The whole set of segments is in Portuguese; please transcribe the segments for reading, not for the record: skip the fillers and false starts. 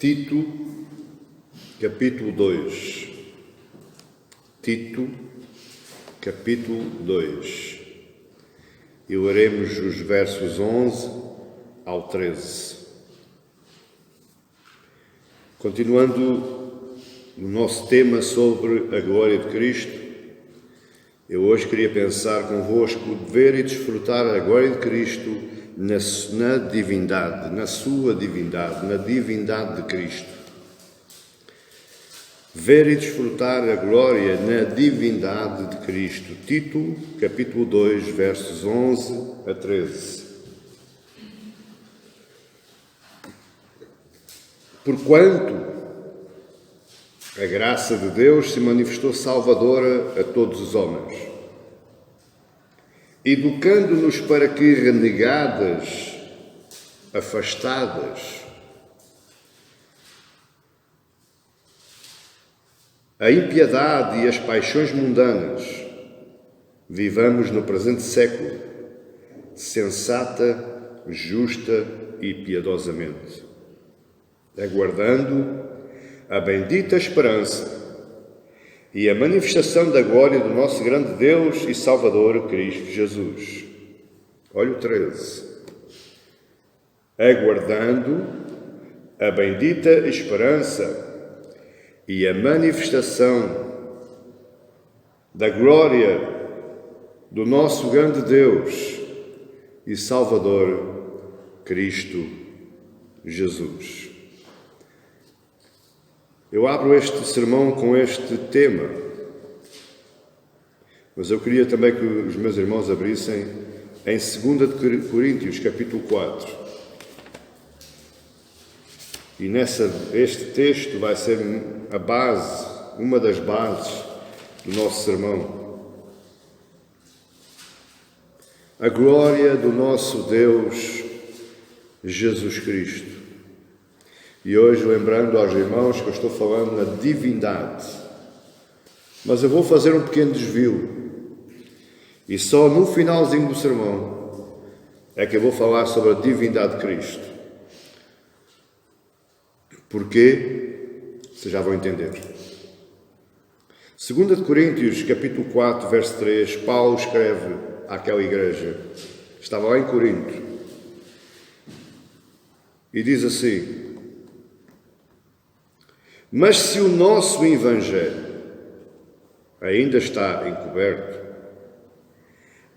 Tito, capítulo 2. Tito, capítulo 2. E leremos os versos 11 ao 13. Continuando o nosso tema sobre a glória de Cristo, eu hoje queria pensar convosco, ver e desfrutar a glória de Cristo na divindade, na sua divindade, na divindade de Cristo. Ver e desfrutar a glória na divindade de Cristo. Tito, capítulo 2, versos 11 a 13. Porquanto a graça de Deus se manifestou salvadora a todos os homens, educando-nos para que, renegadas, afastadas, a impiedade e as paixões mundanas, vivamos no presente século, sensata, justa e piedosamente, aguardando a bendita esperança e a manifestação da glória do nosso grande Deus e Salvador, Cristo Jesus. Olha o 13. Aguardando a bendita esperança e a manifestação da glória do nosso grande Deus e Salvador, Cristo Jesus. Eu abro este sermão com este tema, mas eu queria também que os meus irmãos abrissem em 2 Coríntios, capítulo 4. E este texto vai ser a base, uma das bases do nosso sermão. A glória do nosso Deus, Jesus Cristo. E hoje, lembrando aos irmãos que eu estou falando na divindade. Mas eu vou fazer um pequeno desvio. E só no finalzinho do sermão é que eu vou falar sobre a divindade de Cristo. Porquê? Vocês já vão entender. 2 Coríntios, capítulo 4, verso 3, Paulo escreve àquela igreja. Estava lá em Corinto. E diz assim: mas se o nosso Evangelho ainda está encoberto,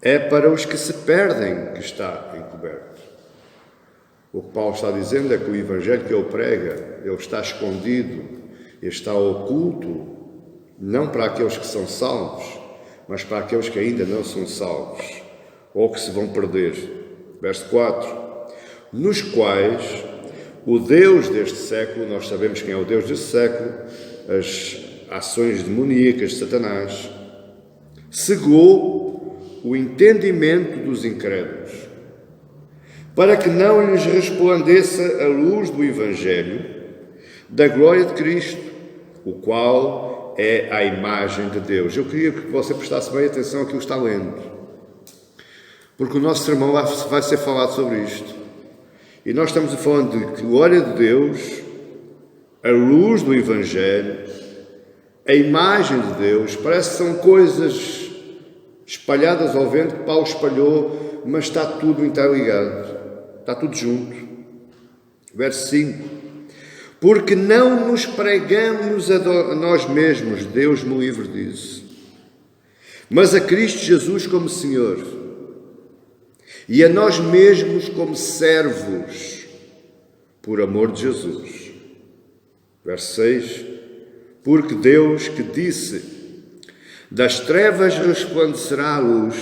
é para os que se perdem que está encoberto. O que Paulo está dizendo é que o Evangelho que ele prega, ele está escondido, ele está oculto, não para aqueles que são salvos, mas para aqueles que ainda não são salvos, ou que se vão perder. Verso 4. Nos quais o Deus deste século, nós sabemos quem é o Deus deste século, as ações demoníacas de Satanás, cegou o entendimento dos incrédulos, para que não lhes resplandeça a luz do Evangelho da glória de Cristo, o qual é a imagem de Deus. Eu queria que você prestasse bem atenção àquilo que está lendo, porque o nosso sermão vai ser falado sobre isto. E nós estamos falando de glória de Deus, a luz do Evangelho, a imagem de Deus. Parece que são coisas espalhadas ao vento que Paulo espalhou, mas está tudo interligado, está tudo junto. Verso 5. Porque não nos pregamos a nós mesmos, Deus me livre disso, mas a Cristo Jesus como Senhor, e a nós mesmos como servos, por amor de Jesus. Verso 6. Porque Deus que disse, das trevas resplandecerá a luz,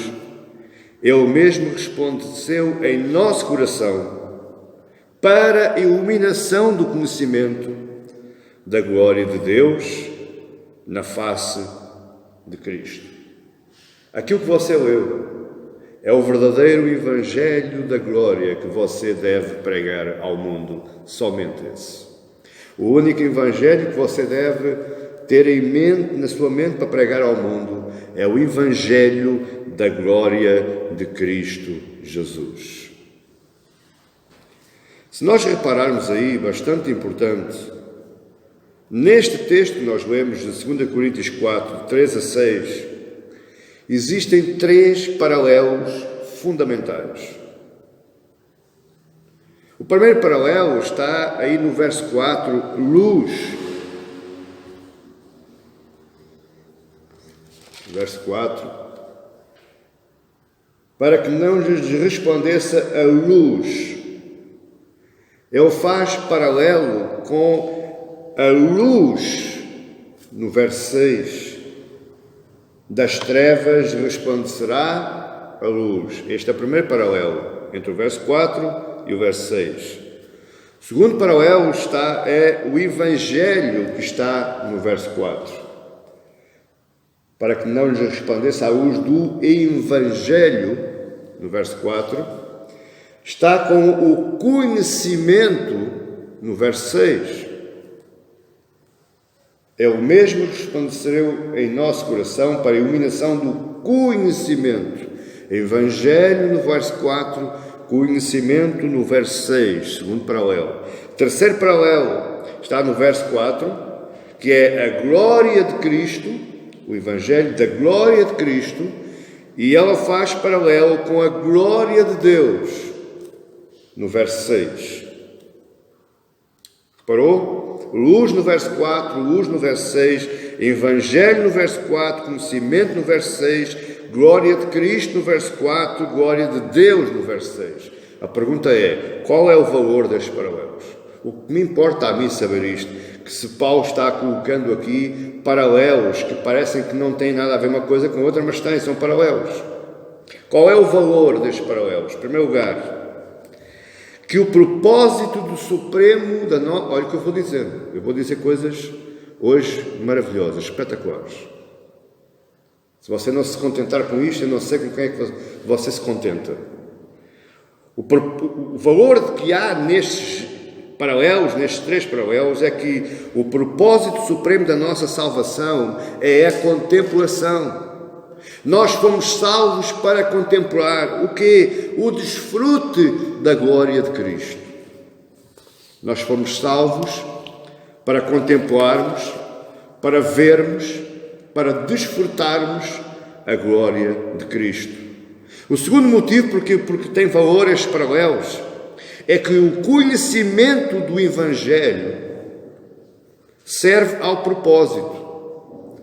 Ele mesmo resplandeceu em nosso coração, para a iluminação do conhecimento da glória de Deus na face de Cristo. Aquilo que você leu é o verdadeiro Evangelho da glória que você deve pregar ao mundo, somente esse. O único Evangelho que você deve ter em mente, na sua mente, para pregar ao mundo, é o Evangelho da glória de Cristo Jesus. Se nós repararmos aí, bastante importante, Neste texto que nós lemos, de 2 Coríntios 4, 3 a 6, existem 3 paralelos fundamentais. O primeiro paralelo está aí no verso 4, luz. Verso 4. Para que não lhes resplandeça a luz. Ele faz paralelo com a luz, no verso 6. Das trevas resplandecerá a luz. Este é o primeiro paralelo entre o verso 4 e o verso 6. O segundo paralelo é o Evangelho que está no verso 4. Para que não lhes resplandeça a luz do Evangelho, no verso 4, está com o conhecimento, no verso 6. Ele mesmo resplandeceu em nosso coração para a iluminação do conhecimento. Evangelho, no verso 4, conhecimento, no verso 6, segundo paralelo. Terceiro paralelo está no verso 4, que é a glória de Cristo, o Evangelho da glória de Cristo, e ela faz paralelo com a glória de Deus, no verso 6. Reparou? Luz no verso 4, luz no verso 6, Evangelho no verso 4, conhecimento no verso 6, glória de Cristo no verso 4, glória de Deus no verso 6. A pergunta é, qual é o valor destes paralelos? O que me importa a mim saber isto, que se Paulo está colocando aqui paralelos que parecem que não têm nada a ver uma coisa com outra, mas têm, são paralelos. Qual é o valor destes paralelos? Em primeiro lugar, que o propósito do Supremo da nossa... Olha o que eu vou dizer coisas hoje maravilhosas, espetaculares. Se você não se contentar com isto, eu não sei com quem é que você se contenta. O valor que há nestes paralelos, nestes 3 paralelos, é que o propósito supremo da nossa salvação é a contemplação. Nós fomos salvos para contemplar o quê? O desfrute da glória de Cristo. Nós fomos salvos para contemplarmos, para vermos, para desfrutarmos a glória de Cristo. O segundo motivo porque tem valor estes paralelos é que o conhecimento do Evangelho serve ao propósito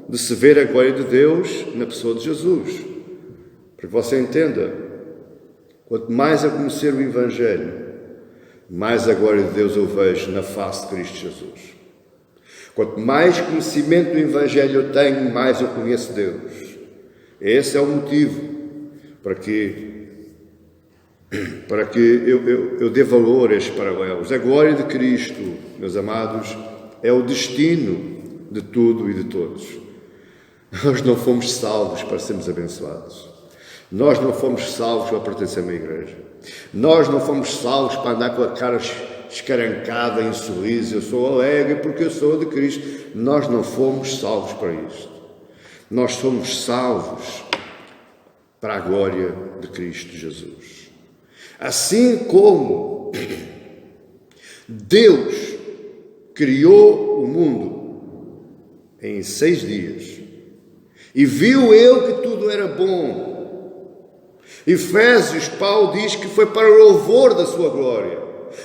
de se ver a glória de Deus na pessoa de Jesus. Para que você entenda, quanto mais a conhecer o Evangelho, mais a glória de Deus eu vejo na face de Cristo Jesus. Quanto mais conhecimento do Evangelho eu tenho, mais eu conheço Deus. Esse é o motivo para que eu dê valor a estes paralelos. A glória de Cristo, meus amados, é o destino de tudo e de todos. Nós não fomos salvos para sermos abençoados. Nós não fomos salvos para pertencer a uma igreja. Nós não fomos salvos para andar com a cara escarancada em sorriso. Eu sou alegre porque eu sou de Cristo. Nós não fomos salvos para isto. Nós somos salvos para a glória de Cristo Jesus. Assim como Deus criou o mundo em 6 dias e viu Ele que tudo era bom. Efésios, Paulo diz que foi para o louvor da sua glória,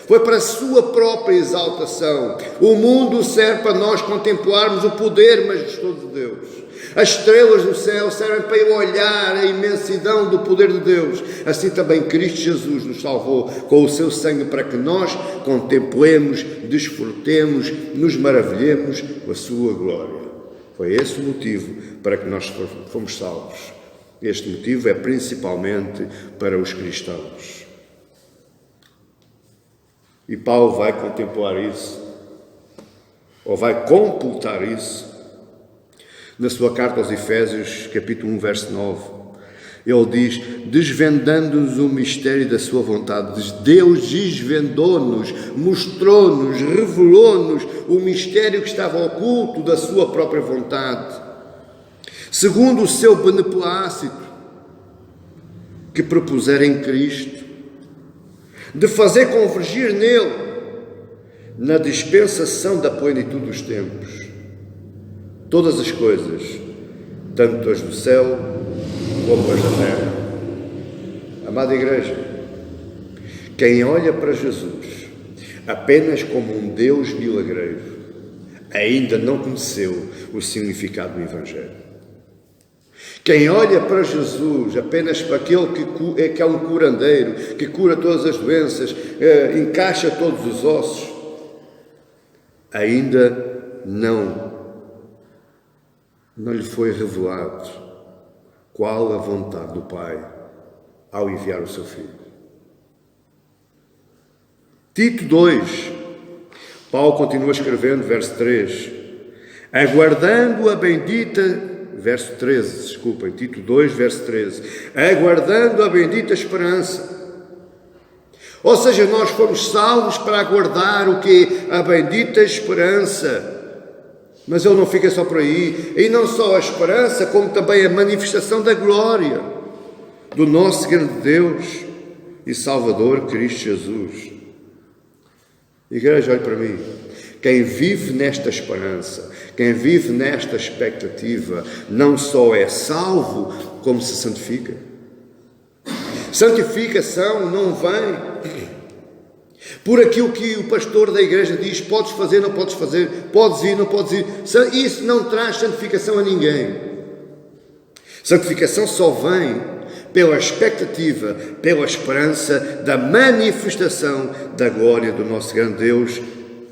foi para a sua própria exaltação. O mundo serve para nós contemplarmos o poder majestoso de Deus. As estrelas do céu servem para eu olhar a imensidão do poder de Deus. Assim também Cristo Jesus nos salvou com o seu sangue para que nós contemplemos, desfrutemos, nos maravilhemos com a sua glória. Foi esse o motivo para que nós fomos salvos. Este motivo é principalmente para os cristãos. E Paulo vai contemplar isso, ou vai computar isso, na sua carta aos Efésios, capítulo 1, verso 9. Ele diz, desvendando-nos o mistério da sua vontade. Deus desvendou-nos, mostrou-nos, revelou-nos o mistério que estava oculto da sua própria vontade, segundo o seu beneplácito, que propusera em Cristo, de fazer convergir nele na dispensação da plenitude dos tempos, todas as coisas, tanto as do céu como as da terra. Amada Igreja, quem olha para Jesus apenas como um Deus milagreiro, ainda não conheceu o significado do Evangelho. Quem olha para Jesus apenas para aquele que é um curandeiro, que cura todas as doenças, encaixa todos os ossos, ainda não lhe foi revelado qual a vontade do Pai ao enviar o seu Filho. Tito 2, Paulo continua escrevendo, verso 3, aguardando a bendita, verso 13, desculpem, Tito 2, verso 13, aguardando a bendita esperança. Ou seja, nós fomos salvos para aguardar o quê? A bendita esperança. Mas ele não fica só por aí. E não só a esperança, como também a manifestação da glória do nosso grande Deus e Salvador, Cristo Jesus. Igreja, olhe para mim. Quem vive nesta esperança, quem vive nesta expectativa, não só é salvo, como se santifica. Santificação não vem por aquilo que o pastor da igreja diz, podes fazer, não podes fazer, podes ir, não podes ir. Isso não traz santificação a ninguém. Santificação só vem pela expectativa, pela esperança da manifestação da glória do nosso grande Deus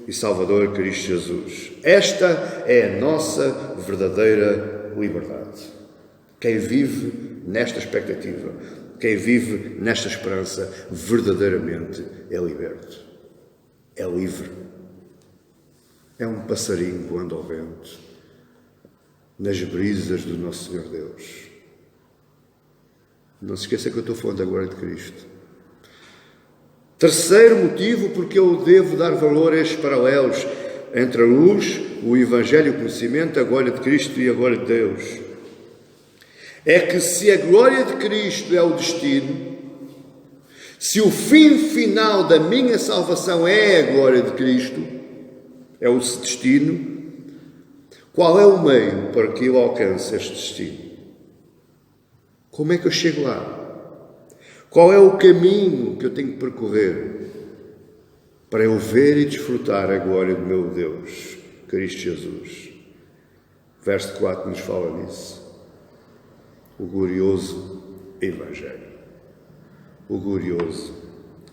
e Salvador Cristo Jesus. Esta é a nossa verdadeira liberdade. Quem vive nesta expectativa, quem vive nesta esperança, verdadeiramente é liberto. É livre. É um passarinho voando ao vento, nas brisas do nosso Senhor Deus. Não se esqueça que eu estou falando agora de Cristo. Terceiro motivo porque eu devo dar valor a estes paralelos entre a luz, o Evangelho e o conhecimento, a glória de Cristo e a glória de Deus. É que se a glória de Cristo é o destino, se o fim final da minha salvação é a glória de Cristo, é o destino, qual é o meio para que eu alcance este destino? Como é que eu chego lá? Qual é o caminho que eu tenho que percorrer para eu ver e desfrutar a glória do meu Deus, Cristo Jesus? Verso 4 nos fala nisso. O glorioso Evangelho. O glorioso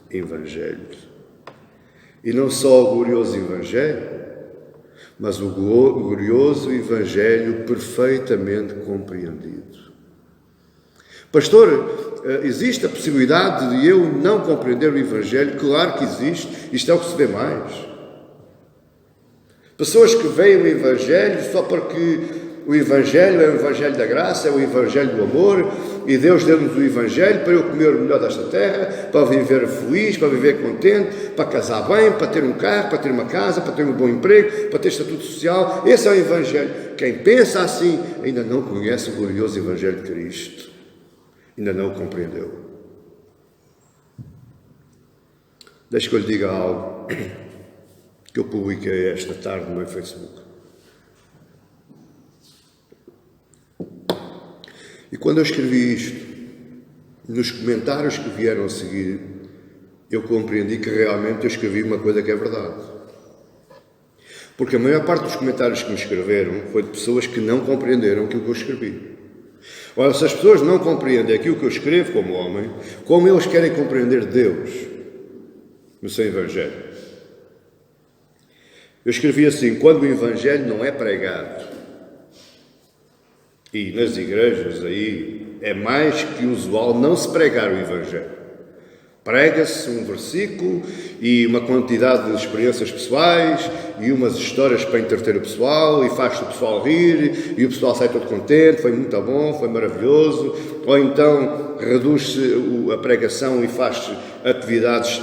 Evangelho. E não só o glorioso Evangelho, mas o glorioso Evangelho perfeitamente compreendido. Pastor, existe a possibilidade de eu não compreender o Evangelho? Claro que existe. Isto é o que se vê mais. Pessoas que veem o Evangelho só porque o Evangelho é o Evangelho da graça, é o Evangelho do amor, e Deus deu-nos o Evangelho para eu comer o melhor desta terra, para viver feliz, para viver contente, para casar bem, para ter um carro, para ter uma casa, para ter um bom emprego, para ter estatuto social. Esse é o Evangelho. Quem pensa assim ainda não conhece o glorioso Evangelho de Cristo. Ainda não o compreendeu. Deixe que eu lhe diga algo que eu publiquei esta tarde no meu Facebook. E quando eu escrevi isto, nos comentários que vieram a seguir, eu compreendi que realmente eu escrevi uma coisa que é verdade. Porque a maior parte dos comentários que me escreveram foi de pessoas que não compreenderam aquilo que eu escrevi. Ora, se as pessoas não compreendem aquilo que eu escrevo como homem, como eles querem compreender Deus no seu Evangelho? Eu escrevi assim: quando o Evangelho não é pregado, e nas igrejas aí é mais que usual não se pregar o Evangelho. Prega-se um versículo e uma quantidade de experiências pessoais e umas histórias para entreter o pessoal e faz o pessoal rir e o pessoal sai todo contente, foi muito bom, foi maravilhoso. Ou então reduz-se a pregação e faz atividades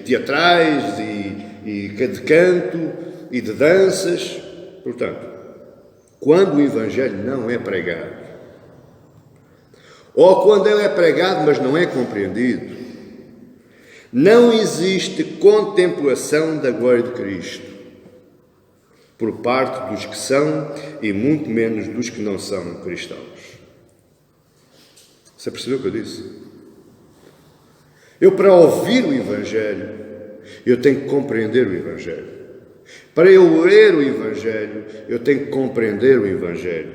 teatrais e de canto e de danças. Portanto, quando o Evangelho não é pregado, ou quando ele é pregado mas não é compreendido, Não existe contemplação da glória de Cristo por parte dos que são e muito menos dos que não são cristãos. Você percebeu o que eu disse? Eu, para ouvir o Evangelho, eu tenho que compreender o Evangelho. Para eu ler o Evangelho, eu tenho que compreender o Evangelho.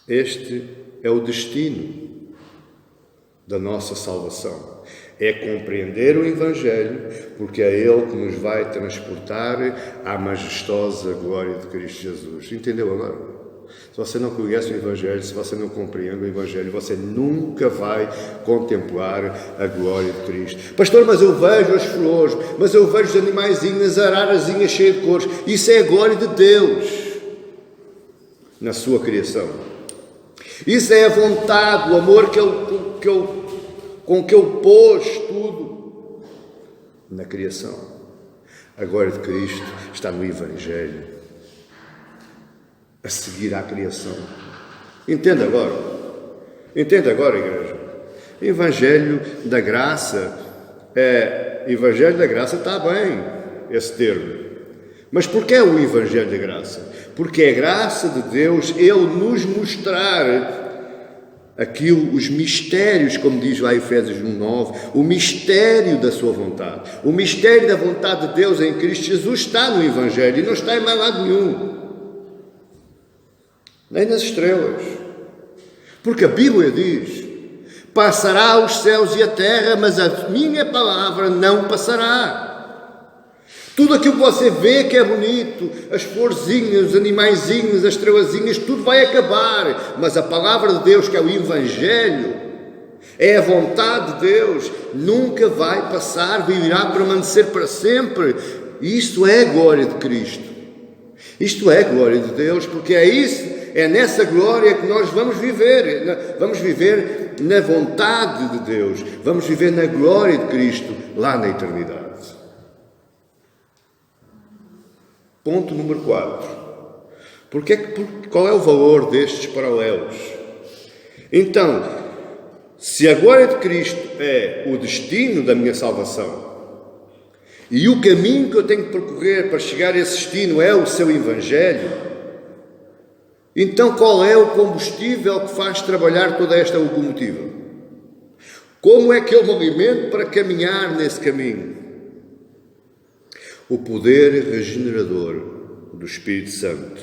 Este é o destino da nossa salvação. É compreender o Evangelho, porque é Ele que nos vai transportar à majestosa glória de Cristo Jesus. Entendeu agora? Se você não conhece o Evangelho, se você não compreende o Evangelho, você nunca vai contemplar a glória de Cristo. Pastor, mas eu vejo as flores, mas eu vejo os animaizinhos, as ararazinhas cheias de cores. Isso é a glória de Deus na sua criação. Isso é a vontade, o amor com que Ele pôs tudo na criação. A glória de Cristo está no Evangelho, a seguir à criação. Entenda agora, igreja. Evangelho da graça, Evangelho da graça está bem, esse termo. Mas porquê é o Evangelho da graça? Porque é a graça de Deus, Ele nos mostrar aquilo, os mistérios, como diz lá Efésios 1:9, o mistério da sua vontade. O mistério da vontade de Deus em Cristo Jesus está no Evangelho e não está em mais lado nenhum. Nem nas estrelas. Porque a Bíblia diz: passará os céus e a terra, mas a minha palavra não passará. Tudo aquilo que você vê que é bonito, as florzinhas, os animaizinhos, as estrelazinhas, tudo vai acabar. Mas a palavra de Deus, que é o Evangelho, é a vontade de Deus, nunca vai passar, virá permanecer para sempre. Isto é a glória de Cristo. Isto é a glória de Deus, porque é nessa glória que nós vamos viver. Vamos viver na vontade de Deus. Vamos viver na glória de Cristo, lá na eternidade. Ponto número 4. Qual é o valor destes paralelos? Então, se a glória de Cristo é o destino da minha salvação, e o caminho que eu tenho que percorrer para chegar a esse destino é o seu Evangelho, então qual é o combustível que faz trabalhar toda esta locomotiva? Como é que eu me alimento para caminhar nesse caminho? O poder regenerador do Espírito Santo,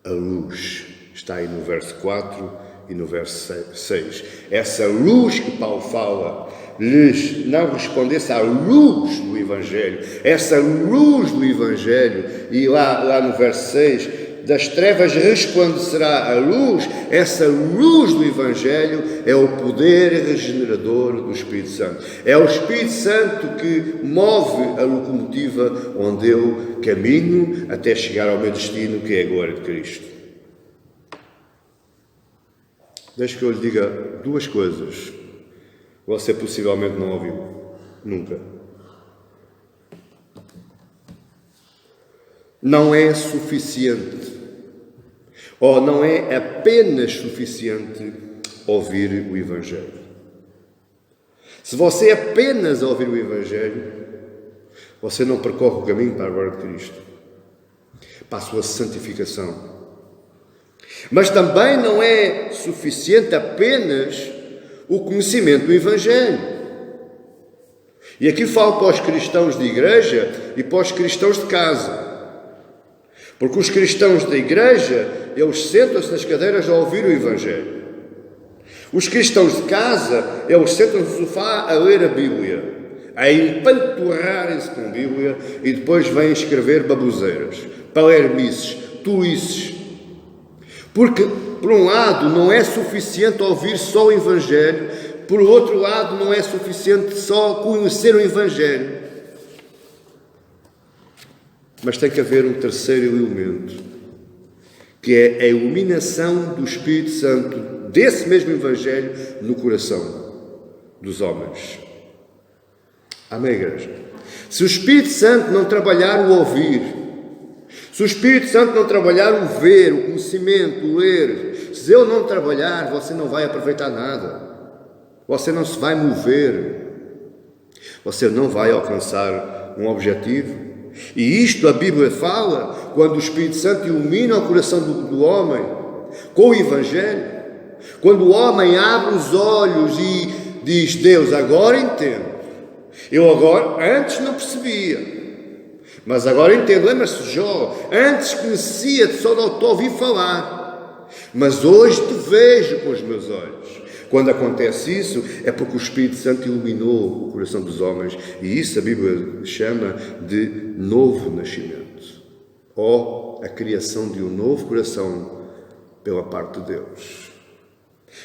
a luz, está aí no verso 4 e no verso 6. Essa luz que Paulo fala, lhes não respondesse à luz do Evangelho, essa luz do Evangelho, e lá no verso 6, das trevas resplandecerá a luz, essa luz do Evangelho é o poder regenerador do Espírito Santo. É o Espírito Santo que move a locomotiva onde eu caminho até chegar ao meu destino, que é a glória de Cristo. Deixe que eu lhe diga duas coisas. Você possivelmente não ouviu. Nunca. Não é suficiente, ou não é apenas suficiente ouvir o Evangelho. Se você apenas ouvir o Evangelho, você não percorre o caminho para a glória de Cristo, para a sua santificação. Mas também não é suficiente apenas o conhecimento do Evangelho. E aqui falo para os cristãos de igreja e para os cristãos de casa. Porque os cristãos da igreja, eles sentam-se nas cadeiras a ouvir o Evangelho. Os cristãos de casa, eles sentam-se no sofá a ler a Bíblia, a empanturrarem-se com a Bíblia e depois vêm escrever baboseiras, palermices, tolices. Porque, por um lado, não é suficiente ouvir só o Evangelho, por outro lado, não é suficiente só conhecer o Evangelho. Mas tem que haver um terceiro elemento, que é a iluminação do Espírito Santo, desse mesmo Evangelho, no coração dos homens. Amém, igreja? Se o Espírito Santo não trabalhar o ouvir, se o Espírito Santo não trabalhar o ver, o conhecimento, o ler, se ele não trabalhar, você não vai aproveitar nada. Você não se vai mover. Você não vai alcançar um objetivo. E isto a Bíblia fala quando o Espírito Santo ilumina o coração do homem com o Evangelho. Quando o homem abre os olhos e diz: Deus, agora entendo. Eu agora, antes não percebia. Mas agora entendo. Lembra-se de Jó? Antes conhecia, só te ouvi falar. Mas hoje te vejo com os meus olhos. Quando acontece isso, é porque o Espírito Santo iluminou o coração dos homens. E isso a Bíblia chama de novo nascimento. Ou a criação de um novo coração pela parte de Deus.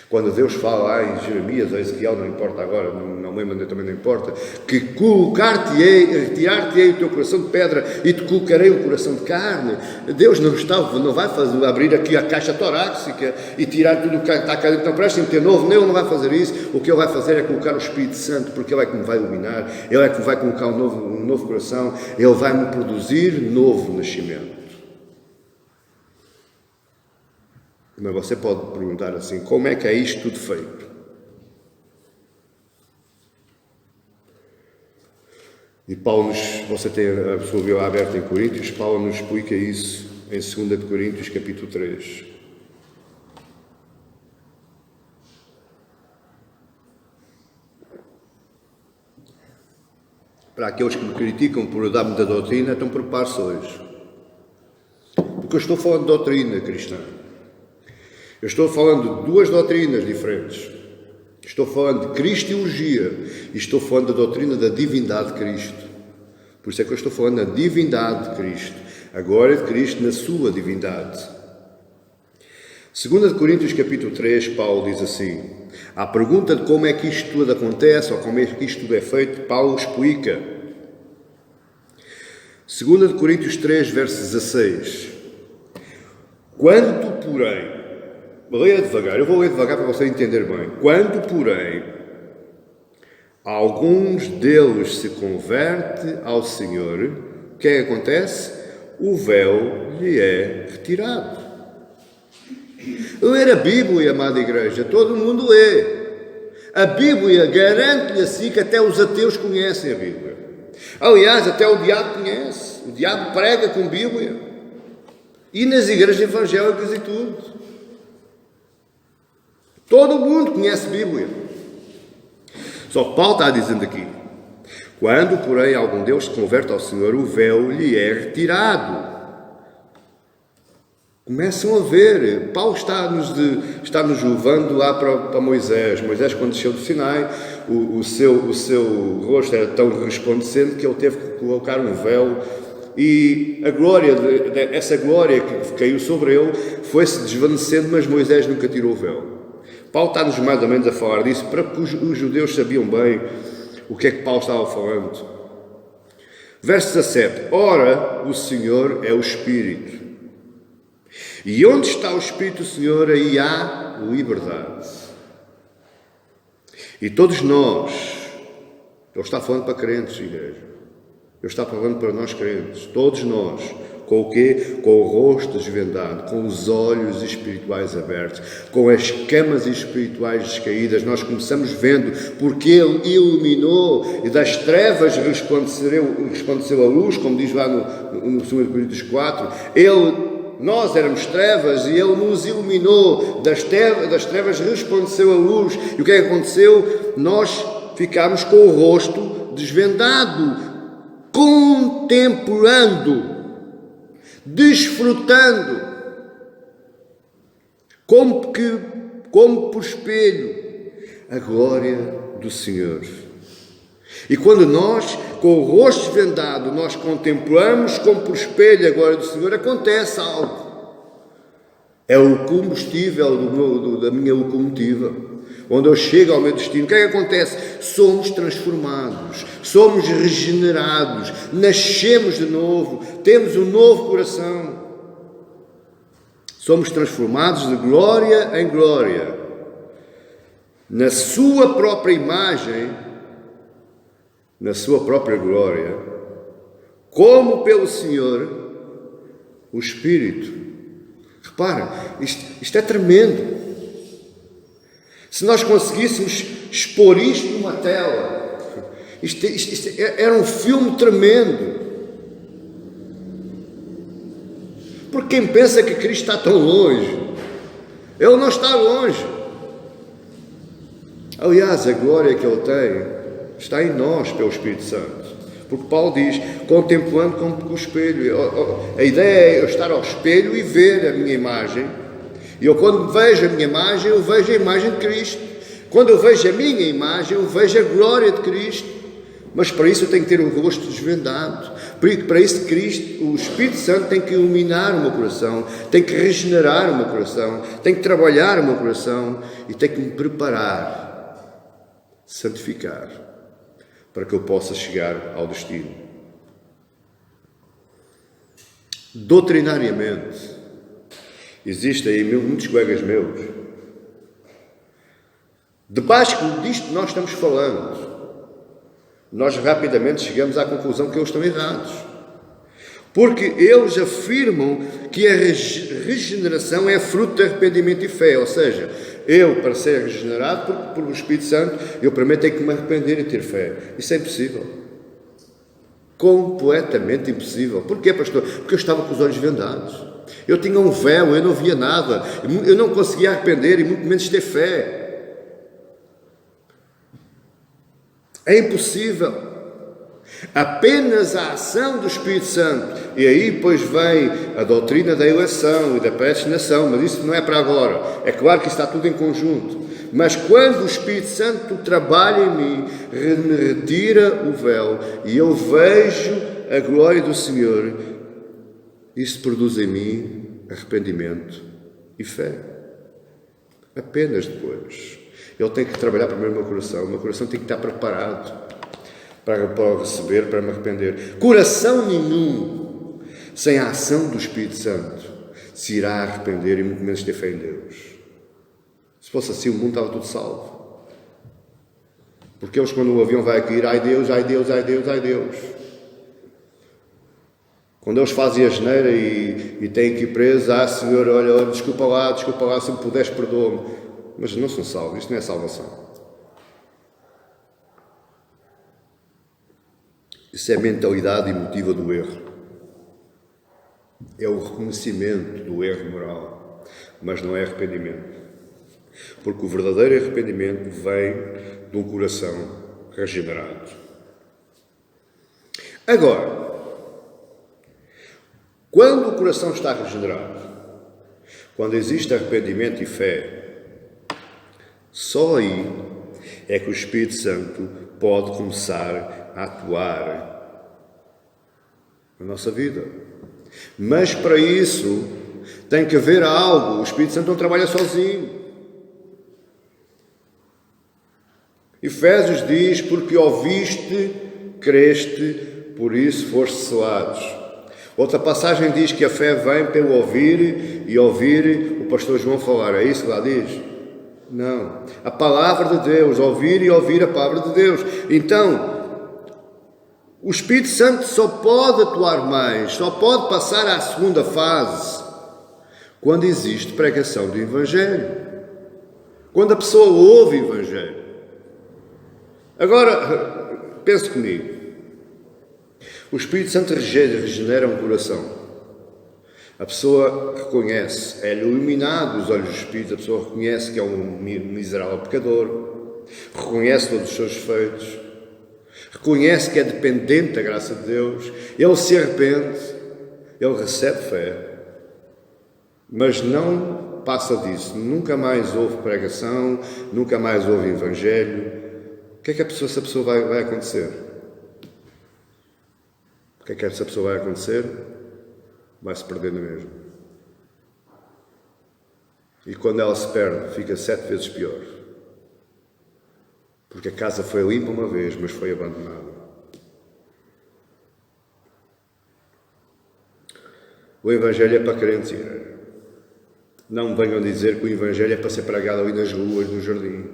Quando Deus fala lá em Jeremias ou Ezequiel, não importa agora, não me lembro, também não importa, que retirar-te-ei o teu coração de pedra e te colocarei um coração de carne. Deus não vai abrir aqui a caixa torácica e tirar tudo o que está cá dentro. Não prestem ter novo, Ele não vai fazer isso. O que Ele vai fazer é colocar o Espírito Santo, porque Ele é que me vai iluminar, Ele é que me vai colocar um novo coração, Ele vai me produzir novo nascimento. Mas você pode perguntar assim: como é que é isto tudo feito? E Paulo você tem a sua Bíblia aberta em Coríntios, Paulo nos explica isso em 2 Coríntios capítulo 3. Para aqueles que me criticam por dar muita doutrina, então prepare-se hoje. Porque eu estou falando de doutrina cristã. Eu estou falando de duas doutrinas diferentes. Estou falando de cristologia e estou falando da doutrina da divindade de Cristo. Por isso é que eu estou falando da divindade de Cristo. A glória de Cristo na sua divindade. 2 Coríntios capítulo 3, Paulo diz assim: à pergunta de como é que isto tudo acontece ou como é que isto tudo é feito, Paulo explica. 2 Coríntios 3, verso 16. Quando, porém, leia devagar, eu vou ler devagar para você entender bem. Quando, porém, alguns deles se converte ao Senhor, o que é que acontece? O véu lhe é retirado. Ler a Bíblia, amada igreja, todo mundo lê. A Bíblia garante-lhe assim que até os ateus conhecem a Bíblia. Aliás, até o diabo conhece. O diabo prega com Bíblia. E nas igrejas evangélicas e tudo. Todo mundo conhece a Bíblia. Só que Paulo está dizendo aqui: quando, porém, algum deles se converte ao Senhor, o véu lhe é retirado. Começam a ver. Paulo está-nos levando lá para Moisés. Moisés, quando desceu do Sinai, o seu rosto era tão resplandecente que ele teve que colocar um véu. E a glória, essa glória que caiu sobre ele, foi-se desvanecendo, mas Moisés nunca tirou o véu. Paulo está-nos mais ou menos a falar disso, para que os judeus sabiam bem o que é que Paulo estava falando. Verso 17. Ora, o Senhor é o Espírito. E onde está o Espírito do Senhor, aí há liberdade. E todos nós, ele está falando para crentes, igreja. Ele está falando para nós crentes, todos nós, com o quê? Com o rosto desvendado, com os olhos espirituais abertos, com as camas espirituais descaídas, nós começamos vendo, porque Ele iluminou e das trevas resplandeceu a luz, como diz lá no 2 Coríntios 4, nós éramos trevas e Ele nos iluminou, das trevas resplandeceu a luz. E o que é que aconteceu? Nós ficámos com o rosto desvendado, contemplando, desfrutando, como por espelho, a glória do Senhor. E quando nós, com o rosto desvendado, nós contemplamos como por espelho a glória do Senhor, acontece algo. É o combustível da minha locomotiva. Onde eu chego ao meu destino, o que é que acontece? Somos transformados, somos regenerados, nascemos de novo, temos um novo coração. Somos transformados de glória em glória, na sua própria imagem, na sua própria glória, como pelo Senhor, o Espírito. Repara, isto é tremendo. Se nós conseguíssemos expor isto numa tela, isto era um filme tremendo. Porque quem pensa que Cristo está tão longe, Ele não está longe. Aliás, a glória que Ele tem está em nós pelo Espírito Santo. Porque Paulo diz, contemplando como com o espelho. A ideia é eu estar ao espelho e ver a minha imagem. E eu, quando vejo a minha imagem, eu vejo a imagem de Cristo. Quando eu vejo a minha imagem, eu vejo a glória de Cristo. Mas para isso eu tenho que ter o rosto desvendado. Para isso Cristo, o Espírito Santo tem que iluminar o meu coração, tem que regenerar o meu coração, tem que trabalhar o meu coração e tem que me preparar, santificar, para que eu possa chegar ao destino. Doutrinariamente, existem aí muitos colegas meus, debaixo disto que nós estamos falando, nós rapidamente chegamos à conclusão que eles estão errados. Porque eles afirmam que a regeneração é fruto de arrependimento e fé. Ou seja, eu, para ser regenerado por o Espírito Santo, eu primeiro tenho que me arrepender e ter fé. Isso é impossível. Completamente impossível. Porquê, pastor? Porque eu estava com os olhos vendados. Eu tinha um véu, eu não via nada. Eu não conseguia arrepender e muito menos ter fé. É impossível. Apenas a ação do Espírito Santo. E aí depois vem a doutrina da eleição e da predestinação, mas isso não é para agora. É claro que está tudo em conjunto. Mas quando o Espírito Santo trabalha em mim, me retira o véu e eu vejo a glória do Senhor, isso produz em mim arrependimento e fé. Apenas depois. Ele tem que trabalhar primeiro o meu coração tem que estar preparado para receber, para me arrepender. Coração nenhum, sem a ação do Espírito Santo, se irá arrepender e muito menos ter fé em Deus. Se fosse assim, o mundo estava tudo salvo. Porque eles, quando o avião vai cair, ai Deus, ai Deus, ai Deus, ai Deus. Quando eles fazem a geneira e têm que ir presos, Senhor, olha, desculpa lá, se me puderes, perdoa-me. Mas não são salvos, isto não é salvação. Isso é a mentalidade emotiva do erro. É o reconhecimento do erro moral, mas não é arrependimento. Porque o verdadeiro arrependimento vem de um coração regenerado. Agora, quando o coração está regenerado, quando existe arrependimento e fé, só aí é que o Espírito Santo pode começar a atuar na nossa vida. Mas para isso tem que haver algo. O Espírito Santo não trabalha sozinho. Efésios diz, porque ouviste, creste, por isso foste selados. Outra passagem diz que a fé vem pelo ouvir e ouvir o pastor João falar. É isso que lá diz? Não. A palavra de Deus, ouvir e ouvir a palavra de Deus. Então, o Espírito Santo só pode atuar mais, só pode passar à segunda fase quando existe pregação do Evangelho. Quando a pessoa ouve o Evangelho. Agora, pense comigo. O Espírito Santo regenera um coração. A pessoa reconhece, é iluminado os olhos do Espírito, a pessoa reconhece que é um miserável pecador, reconhece todos os seus defeitos, reconhece que é dependente da graça de Deus, ele se arrepende, ele recebe fé, mas não passa disso, nunca mais ouve pregação, nunca mais ouve Evangelho. O que é que essa pessoa vai acontecer? O que é que essa pessoa vai acontecer? Vai se perder na mesma. E quando ela se perde, fica 7 vezes pior. Porque a casa foi limpa uma vez, mas foi abandonada. O Evangelho é para crentes. Não me venham dizer que o Evangelho é para ser pregado ali nas ruas, no jardim.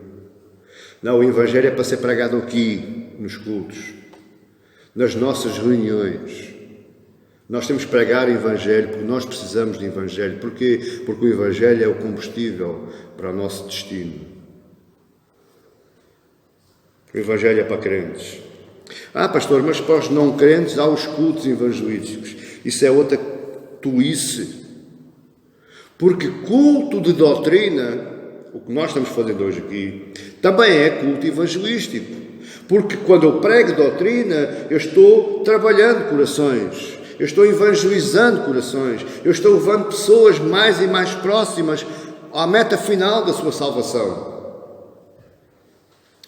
Não, o Evangelho é para ser pregado aqui, nos cultos, nas nossas reuniões. Nós temos que pregar o Evangelho porque nós precisamos de Evangelho. Porquê? Porque o Evangelho é o combustível para o nosso destino. O Evangelho é para crentes. Pastor, mas para os não crentes há os cultos evangelísticos. Isso é outra tolice. Porque culto de doutrina, o que nós estamos fazendo hoje aqui, também é culto evangelístico. Porque quando eu prego doutrina, eu estou trabalhando corações. Eu estou evangelizando corações. Eu estou levando pessoas mais e mais próximas à meta final da sua salvação.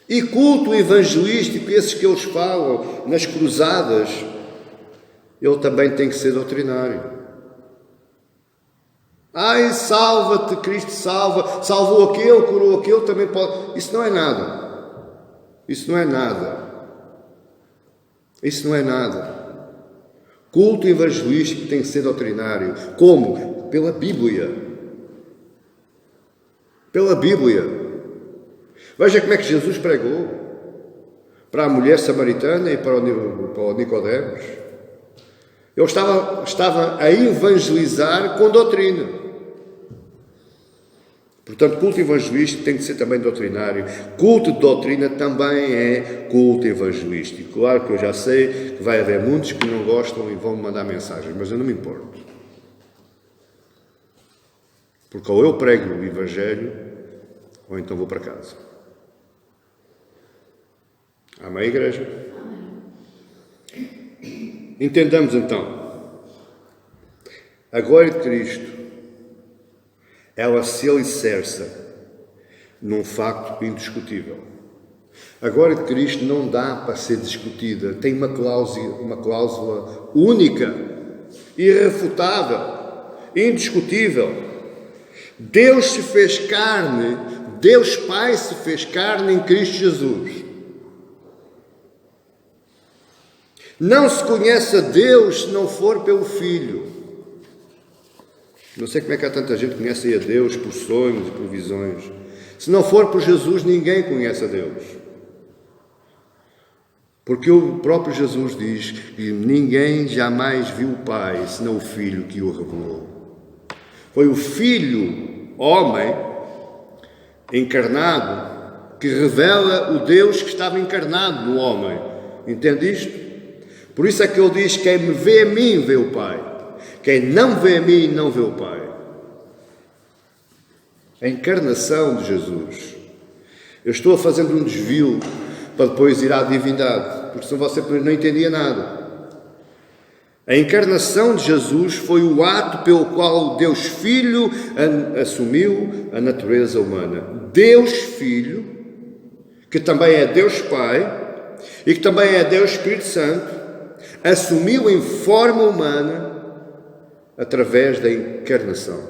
E culto evangelístico, esses que eles falam nas cruzadas, ele também tem que ser doutrinário. Salva-te, Cristo salva, salvou aquele, curou aquele, também pode. Isso não é nada. Isso não é nada. Isso não é nada. Culto evangelístico tem que ser doutrinário. Como? Pela Bíblia. Pela Bíblia. Veja como é que Jesus pregou para a mulher samaritana e para o Nicodemos. Ele estava a evangelizar com doutrina. Portanto, culto evangelístico tem que ser também doutrinário. Culto de doutrina também é culto evangelístico. Claro que eu já sei que vai haver muitos que não gostam e vão me mandar mensagens, mas eu não me importo. Porque ou eu prego o Evangelho, ou então vou para casa. Amém, igreja? Entendamos então. A glória de Cristo, ela se alicerça num facto indiscutível. A glória de Cristo não dá para ser discutida. Tem uma cláusula única, irrefutável, indiscutível. Deus se fez carne, Deus Pai se fez carne em Cristo Jesus. Não se conhece a Deus se não for pelo Filho. Não sei como é que há tanta gente que conhece a Deus por sonhos e por visões. Se não for por Jesus, ninguém conhece a Deus. Porque o próprio Jesus diz que ninguém jamais viu o Pai, senão o Filho que o revelou. Foi o Filho, homem, encarnado, que revela o Deus que estava encarnado no homem. Entende isto? Por isso é que ele diz: quem me vê a mim, vê o Pai. Quem não vê a mim, não vê o Pai. A encarnação de Jesus. Eu estou fazendo um desvio para depois ir à divindade, porque senão você não entendia nada. A encarnação de Jesus foi o ato pelo qual Deus Filho assumiu a natureza humana. Deus Filho, que também é Deus Pai e que também é Deus Espírito Santo, assumiu em forma humana através da encarnação.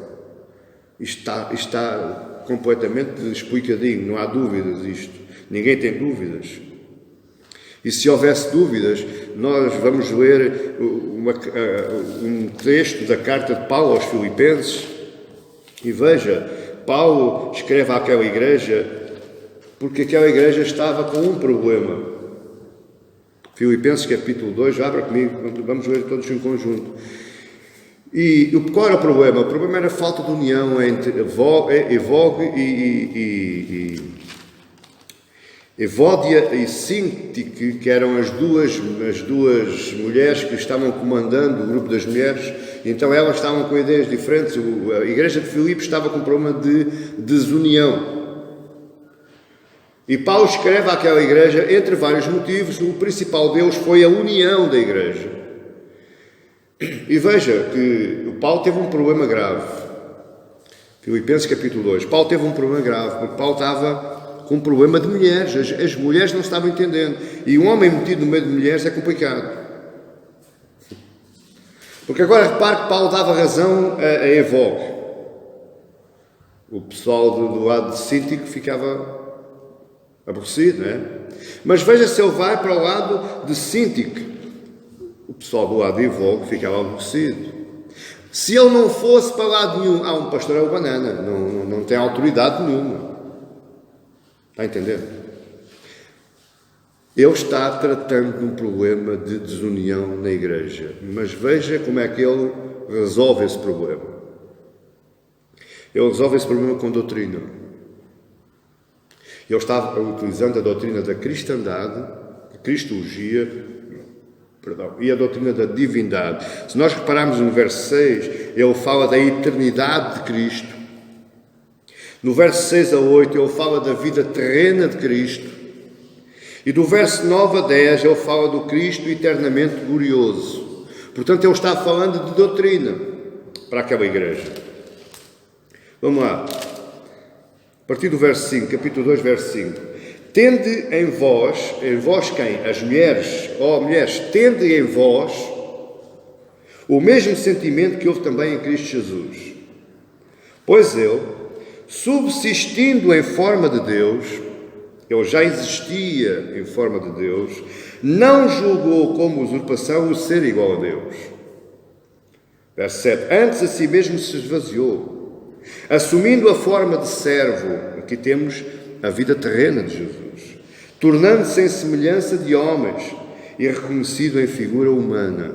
Está completamente explicadinho, não há dúvidas disto. Ninguém tem dúvidas. E se houvesse dúvidas, nós vamos ler um texto da carta de Paulo aos Filipenses. E veja, Paulo escreve àquela igreja porque aquela igreja estava com um problema. Filipenses capítulo 2, abra comigo, vamos ler todos em conjunto. E qual era o problema? O problema era a falta de união entre Evódia e Sintique, que eram as duas mulheres que estavam comandando o grupo das mulheres. Então elas estavam com ideias diferentes. A igreja de Filipe estava com um problema de desunião. E Paulo escreve àquela igreja, entre vários motivos, o principal deles foi a união da igreja. E veja que o Paulo teve um problema grave. Filipenses capítulo 2. Paulo teve um problema grave, porque Paulo estava com um problema de mulheres. As mulheres não estavam entendendo. E um homem metido no meio de mulheres é complicado. Porque agora repare que Paulo dava razão a Evódia. O pessoal do lado de Sintique ficava aborrecido, não é? Mas veja se ele vai para o lado de Sintique. O pessoal do lado de Evódia ficava aborrecido. Se ele não fosse para lado nenhum, um pastor é o banana, não tem autoridade nenhuma. Está a entender? Ele está tratando de um problema de desunião na igreja. Mas veja como é que ele resolve esse problema. Ele resolve esse problema com doutrina. Ele estava utilizando a doutrina da cristandade, a cristologia, e a doutrina da divindade. Se nós repararmos no verso 6, ele fala da eternidade de Cristo. No verso 6 a 8, ele fala da vida terrena de Cristo. E do verso 9 a 10, ele fala do Cristo eternamente glorioso. Portanto, ele está falando de doutrina para aquela igreja. Vamos lá. A partir do verso 5, capítulo 2, verso 5. Tende em vós quem? As mulheres, mulheres, tende em vós o mesmo sentimento que houve também em Cristo Jesus. Pois ele, subsistindo em forma de Deus, ele já existia em forma de Deus, não julgou como usurpação o ser igual a Deus. Verso 7. Antes a si mesmo se esvaziou, assumindo a forma de servo. Aqui temos a vida terrena de Jesus, tornando-se em semelhança de homens e reconhecido em figura humana.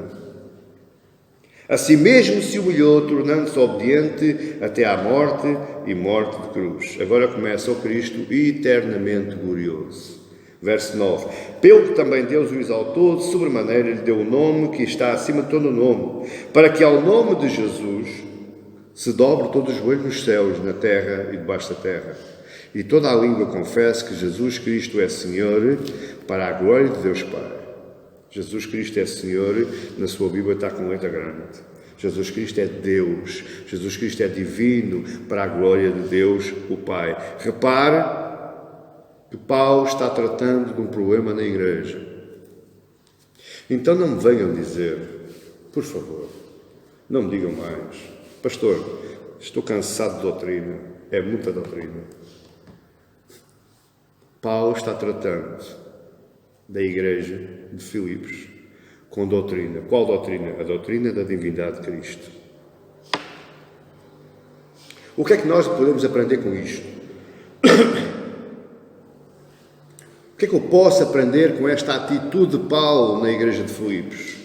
A si mesmo se humilhou, tornando-se obediente até à morte e morte de cruz. Agora começa o Cristo eternamente glorioso. Verso 9. Pelo que também Deus o exaltou, de sobremaneira lhe deu o nome que está acima de todo o nome, para que ao nome de Jesus se dobre todo o joelho nos céus, na terra e debaixo da terra. E toda a língua confesse que Jesus Cristo é Senhor, para a glória de Deus Pai. Jesus Cristo é Senhor, na sua Bíblia está com letra grande. Jesus Cristo é Deus. Jesus Cristo é divino, para a glória de Deus, o Pai. Repare que Paulo está tratando de um problema na igreja. Então não me venham dizer, por favor, não me digam mais, pastor, estou cansado de doutrina, é muita doutrina. Paulo está tratando da igreja de Filipos com doutrina. Qual doutrina? A doutrina da divindade de Cristo. O que é que nós podemos aprender com isto? O que é que eu posso aprender com esta atitude de Paulo na igreja de Filipos?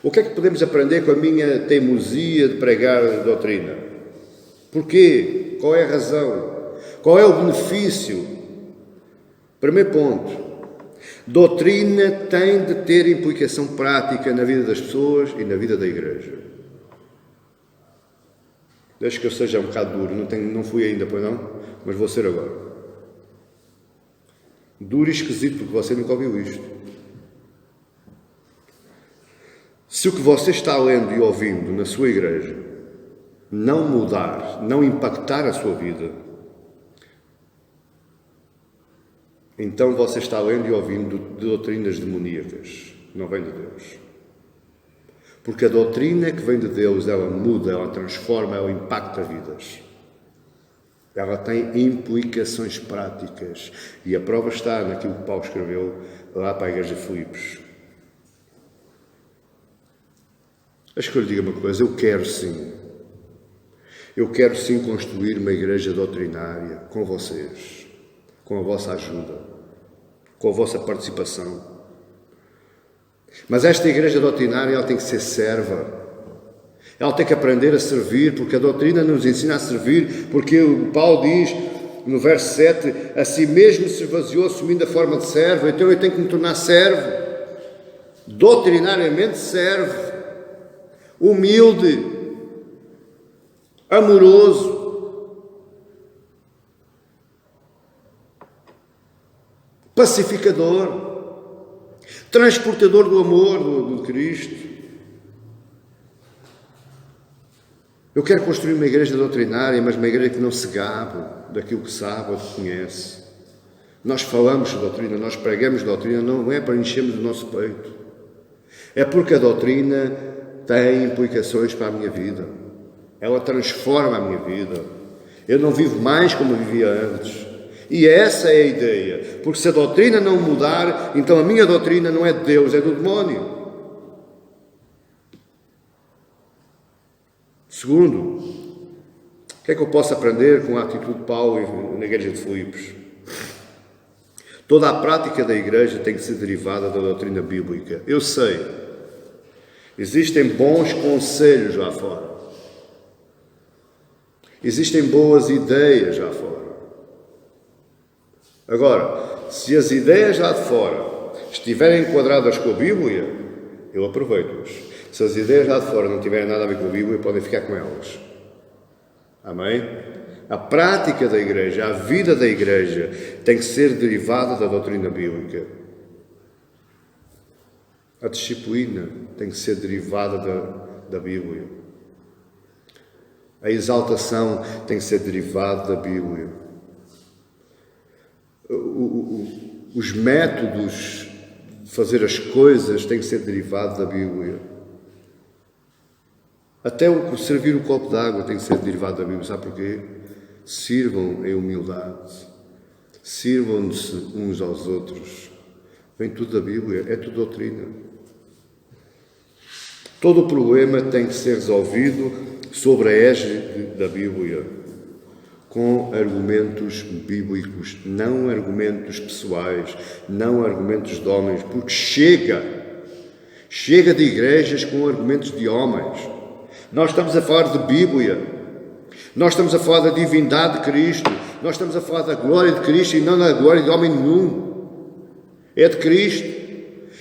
O que é que podemos aprender com a minha teimosia de pregar a doutrina? Porquê? Qual é a razão? Qual é o benefício? Primeiro ponto. Doutrina tem de ter implicação prática na vida das pessoas e na vida da igreja. Deixa que eu seja um bocado duro, não fui ainda, pois não? Mas vou ser agora. Duro e esquisito, porque você nunca ouviu isto. Se o que você está lendo e ouvindo na sua igreja não mudar, não impactar a sua vida, então você está lendo e ouvindo de doutrinas demoníacas, não vem de Deus. Porque a doutrina que vem de Deus, ela muda, ela transforma, ela impacta vidas. Ela tem implicações práticas. E a prova está naquilo que Paulo escreveu lá para a igreja de Filipos. Acho que eu lhe digo uma coisa, eu quero sim construir uma igreja doutrinária com vocês, com a vossa ajuda, com a vossa participação. Mas esta igreja doutrinária, ela tem que ser serva. Ela tem que aprender a servir, porque a doutrina nos ensina a servir, porque o Paulo diz, no verso 7, a si mesmo se esvaziou, assumindo a forma de servo, então eu tenho que me tornar servo, doutrinariamente servo, humilde, amoroso, pacificador, transportador do amor de Cristo. Eu quero construir uma igreja doutrinária, mas uma igreja que não se gabe daquilo que sabe ou que conhece. Nós falamos de doutrina, nós pregamos doutrina, não é para enchermos o nosso peito. É porque a doutrina tem implicações para a minha vida. Ela transforma a minha vida. Eu não vivo mais como vivia antes. E essa é a ideia. Porque se a doutrina não mudar, então a minha doutrina não é de Deus, é do demónio. Segundo, o que é que eu posso aprender com a atitude de Paulo na igreja de Filipos? Toda a prática da igreja tem que ser derivada da doutrina bíblica. Eu sei, existem bons conselhos lá fora. Existem boas ideias lá fora. Agora, se as ideias lá de fora estiverem enquadradas com a Bíblia, eu aproveito-as. Se as ideias lá de fora não tiverem nada a ver com a Bíblia, podem ficar com elas. Amém? A prática da igreja, a vida da igreja, tem que ser derivada da doutrina bíblica. A disciplina tem que ser derivada da Bíblia. A exaltação tem que ser derivada da Bíblia. Os métodos de fazer as coisas têm que ser derivados da Bíblia. Até servir o copo de água tem que ser derivado da Bíblia. Sabe porquê? Sirvam em humildade. Sirvam-se uns aos outros. Vem tudo da Bíblia, é tudo doutrina. Todo o problema tem que ser resolvido sobre a égide da Bíblia, com argumentos bíblicos, não argumentos pessoais, não argumentos de homens, porque chega de igrejas com argumentos de homens. Nós estamos a falar de Bíblia, nós estamos a falar da divindade de Cristo, nós estamos a falar da glória de Cristo e não da glória de homem nenhum. É de Cristo.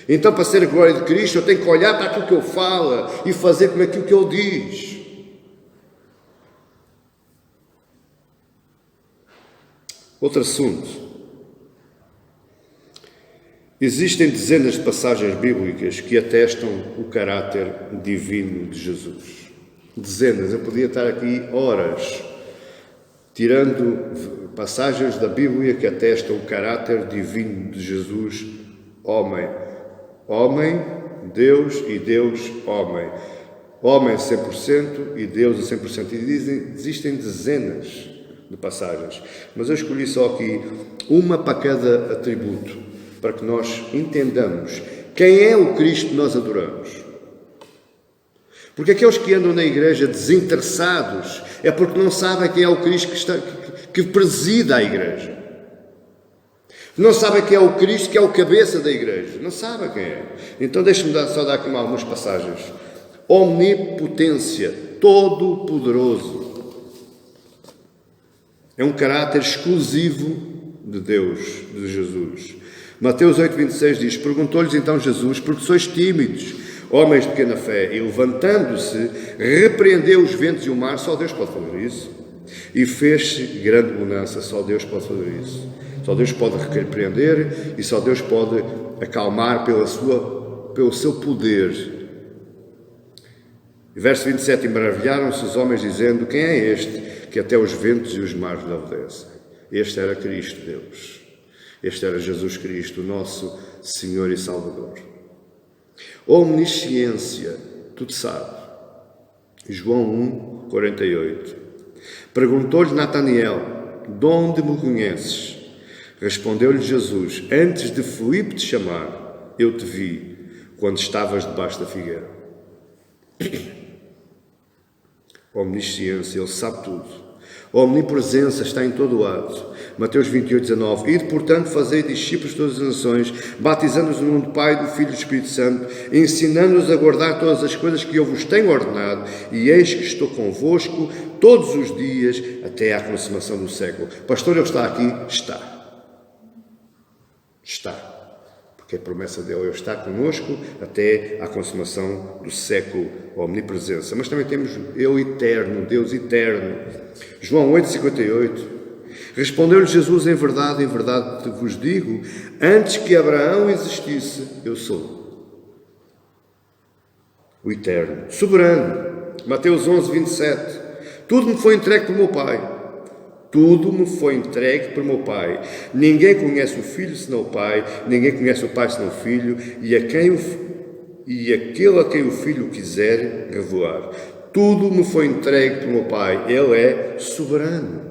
Então, para ser a glória de Cristo, eu tenho que olhar para aquilo que Ele fala e fazer como aquilo que Ele diz. Outro assunto. Existem dezenas de passagens bíblicas que atestam o caráter divino de Jesus. Dezenas. Eu podia estar aqui horas tirando passagens da Bíblia que atestam o caráter divino de Jesus, homem. Homem, Deus e Deus, homem. Homem 100% e Deus a 100%. E existem dezenas de passagens. Mas eu escolhi só aqui uma para cada atributo, para que nós entendamos quem é o Cristo que nós adoramos. Porque aqueles que andam na igreja desinteressados é porque não sabem quem é o Cristo que presida a igreja. Não sabem quem é o Cristo que é o cabeça da igreja. Não sabem quem é. Então deixe-me só dar aqui algumas passagens. Omnipotência, todo-poderoso. É um caráter exclusivo de Deus, de Jesus. Mateus 8,26 diz: perguntou-lhes então Jesus, porque sois tímidos, homens de pequena fé, e levantando-se, repreendeu os ventos e o mar. Só Deus pode fazer isso. E fez-se grande bonança. Só Deus pode fazer isso. Só Deus pode repreender e só Deus pode acalmar pelo seu poder. Verso 27, e maravilharam-se os homens dizendo: quem é este que até os ventos e os mares lhe obedecem? Este era Cristo Deus. Este era Jesus Cristo, o nosso Senhor e Salvador. Omnisciência, tudo sabe. João 1, 48. Perguntou-lhe Nataniel: de onde me conheces? Respondeu-lhe Jesus: antes de Filipe te chamar, eu te vi, quando estavas debaixo da figueira. Omnisciência, Ele sabe tudo. A omnipresença está em todo o lado. Mateus 28, 19. Ide, portanto, fazei discípulos de todas as nações, batizando-os no nome do Pai, do Filho e do Espírito Santo, ensinando-os a guardar todas as coisas que eu vos tenho ordenado, e eis que estou convosco todos os dias, até à consumação do século. Pastor, Ele está aqui? Está. Está. Porque a promessa dele, Ele está conosco até à consumação do século, a omnipresença. Mas também temos Ele eterno, Deus eterno. João 8,58. Respondeu-lhe Jesus: em verdade vos digo, antes que Abraão existisse, eu sou. O eterno, soberano. Mateus 11, 27. Tudo me foi entregue por meu Pai. Tudo me foi entregue por meu Pai. Ninguém conhece o Filho senão o Pai, ninguém conhece o Pai senão o Filho, e aquele a quem o Filho quiser revelar. Tudo me foi entregue por meu Pai. Ele é soberano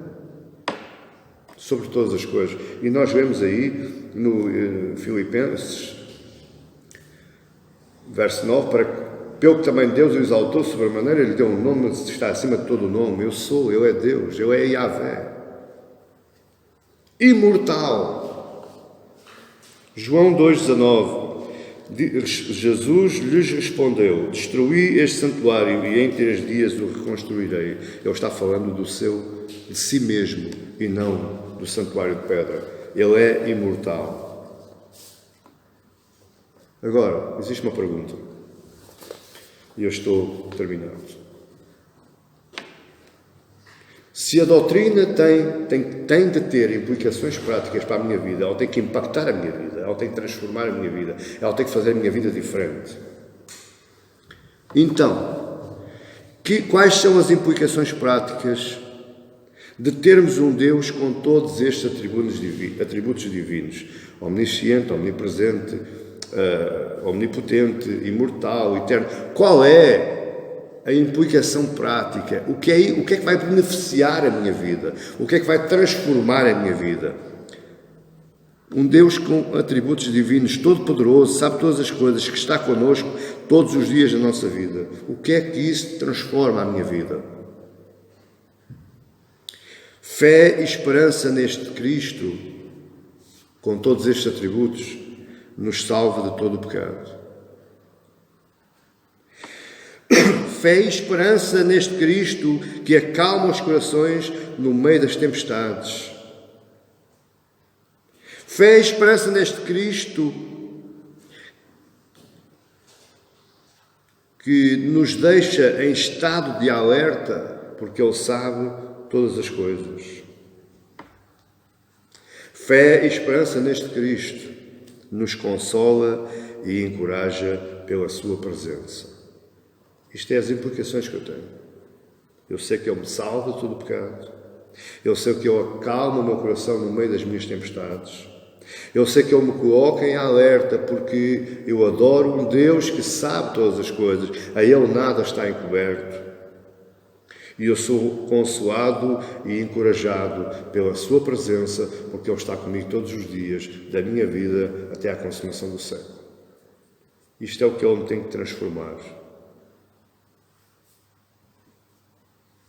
sobre todas as coisas. E nós vemos aí no Filipenses, verso 9, pelo que também Deus o exaltou sobremaneira, Ele deu um nome que está acima de todo o nome. Eu sou, Ele é Deus, Ele é Yahvé. Imortal. João 2,19. Jesus lhes respondeu: destruí este santuário e em 3 dias o reconstruirei. Ele está falando de si mesmo e não do santuário de pedra. Ele é imortal. Agora, existe uma pergunta. E eu estou terminando. Se a doutrina tem de ter implicações práticas para a minha vida, ela tem que impactar a minha vida, ela tem que transformar a minha vida, ela tem que fazer a minha vida diferente. Então, quais são as implicações práticas de termos um Deus com todos estes atributos divinos? Omnisciente, omnipresente, omnipotente, imortal, eterno. Qual é a implicação prática? O que é que vai beneficiar a minha vida? O que é que vai transformar a minha vida? Um Deus com atributos divinos, todo-poderoso, sabe todas as coisas, que está connosco todos os dias da nossa vida. O que é que isso transforma a minha vida? Fé e esperança neste Cristo, com todos estes atributos, nos salva de todo o pecado. Fé e esperança neste Cristo que acalma os corações no meio das tempestades. Fé e esperança neste Cristo que nos deixa em estado de alerta, porque Ele sabe todas as coisas. Fé e esperança neste Cristo nos consola e encoraja pela sua presença. Isto é as implicações que eu tenho. Eu sei que Ele me salva de todo o pecado. Eu sei que Ele acalma o meu coração no meio das minhas tempestades. Eu sei que Ele me coloca em alerta porque eu adoro um Deus que sabe todas as coisas. A Ele nada está encoberto. E eu sou consolado e encorajado pela sua presença, porque Ele está comigo todos os dias da minha vida até à consumação do século. Isto é o que Ele me tem que transformar.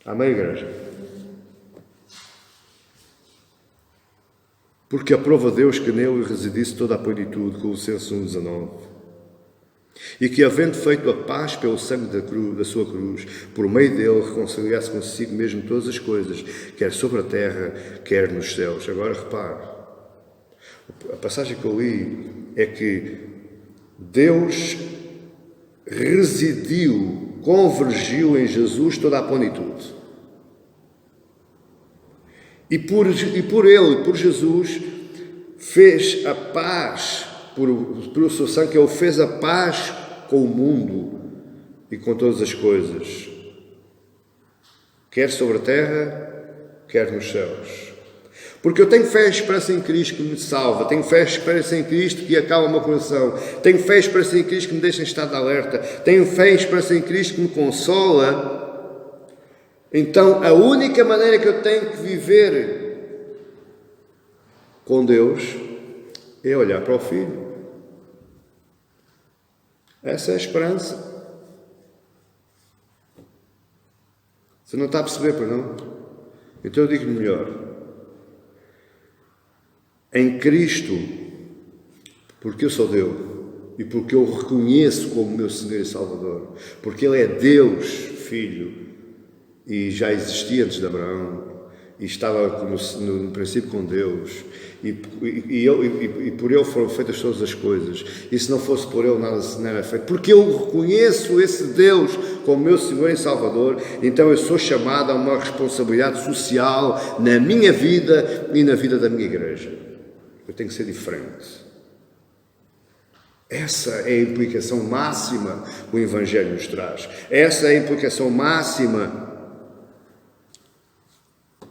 Amém, igreja? Porque aprova Deus que nele residisse toda a plenitude, Colossenses 1,19. E que, havendo feito a paz pelo sangue da sua cruz, por meio dele reconciliasse consigo mesmo todas as coisas, quer sobre a terra, quer nos céus. Agora repare, a passagem que eu li é que Deus residiu, convergiu em Jesus toda a plenitude. E por Ele, por Jesus, fez a paz, pelo seu sangue, Ele fez a paz com o mundo e com todas as coisas, quer sobre a terra, quer nos céus. Porque eu tenho fé e esperança em Cristo que me salva, tenho fé e esperança em Cristo que acalma o meu coração, tenho fé e esperança em Cristo que me deixa em estado de alerta, tenho fé e esperança em Cristo que me consola. Então, a única maneira que eu tenho que viver com Deus é olhar para o Filho. Essa é a esperança. Você não está a perceber, pois não? Então eu digo melhor. Em Cristo, porque eu sou dele e porque eu o reconheço como meu Senhor e Salvador, porque Ele é Deus, Filho, e já existia antes de Abraão, e estava no princípio com Deus, e por Ele foram feitas todas as coisas, e se não fosse por Ele nada não era feito, porque eu reconheço esse Deus como meu Senhor e Salvador, então eu sou chamado a uma responsabilidade social na minha vida e na vida da minha igreja. Eu tenho que ser diferente. Essa é a implicação máxima que o Evangelho nos traz. Essa é a implicação máxima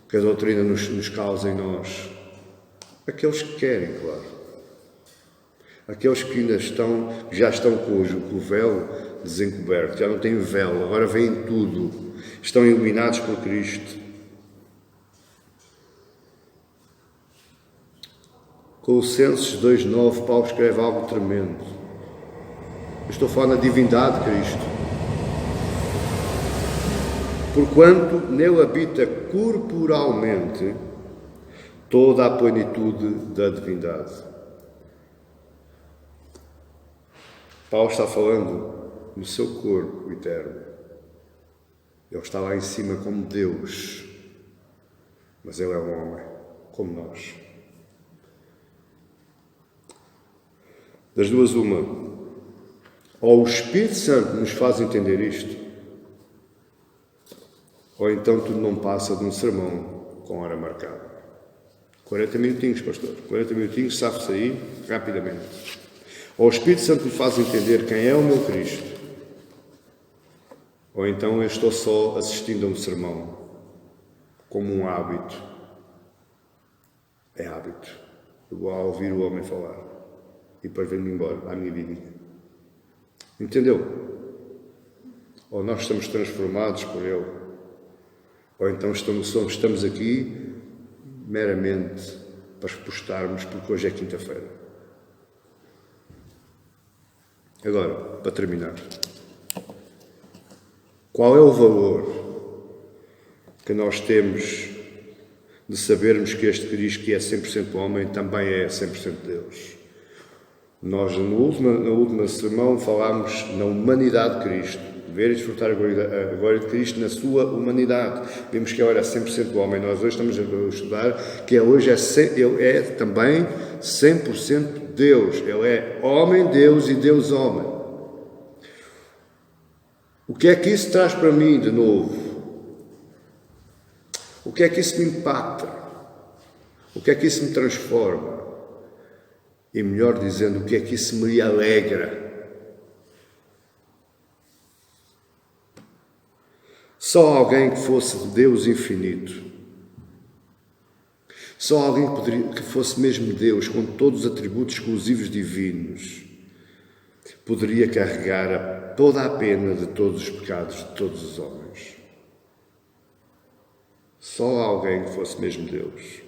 que a doutrina nos causa em nós. Aqueles que querem, claro. Aqueles que ainda já estão com o véu desencoberto, já não têm véu, agora veem tudo. Estão iluminados por Cristo. Colossenses 2,9, Paulo escreve algo tremendo. Eu estou falando da divindade de Cristo. Porquanto nele habita corporalmente toda a plenitude da divindade. Paulo está falando no seu corpo eterno. Ele está lá em cima como Deus, mas ele é um homem, como nós. Das duas, uma. Ou o Espírito Santo nos faz entender isto, ou então tudo não passa de um sermão com hora marcada. 40 minutinhos, pastor. 40 minutinhos, sabe-se aí rapidamente. Ou o Espírito Santo me faz entender quem é o meu Cristo, ou então eu estou só assistindo a um sermão, como um hábito. É hábito. Eu vou ouvir o homem falar e depois venho-me embora à minha vidinha. Entendeu? Ou nós estamos transformados por Ele, ou então estamos aqui meramente para postarmos porque hoje é quinta-feira. Agora, para terminar, qual é o valor que nós temos de sabermos que este Cristo, que é 100% homem, também é 100% Deus? Nós, no último sermão, falámos na humanidade de Cristo, ver e desfrutar a glória de Cristo na sua humanidade. Vimos que ele era 100% homem. Nós hoje estamos a estudar que ele é também 100% Deus. Ele é homem, Deus e Deus, homem. O que é que isso traz para mim de novo? O que é que isso me impacta? O que é que isso me transforma? E melhor dizendo, o que é que isso me alegra? Só alguém que fosse Deus infinito, só alguém que fosse mesmo Deus, com todos os atributos exclusivos divinos, poderia carregar toda a pena de todos os pecados de todos os homens. Só alguém que fosse mesmo Deus.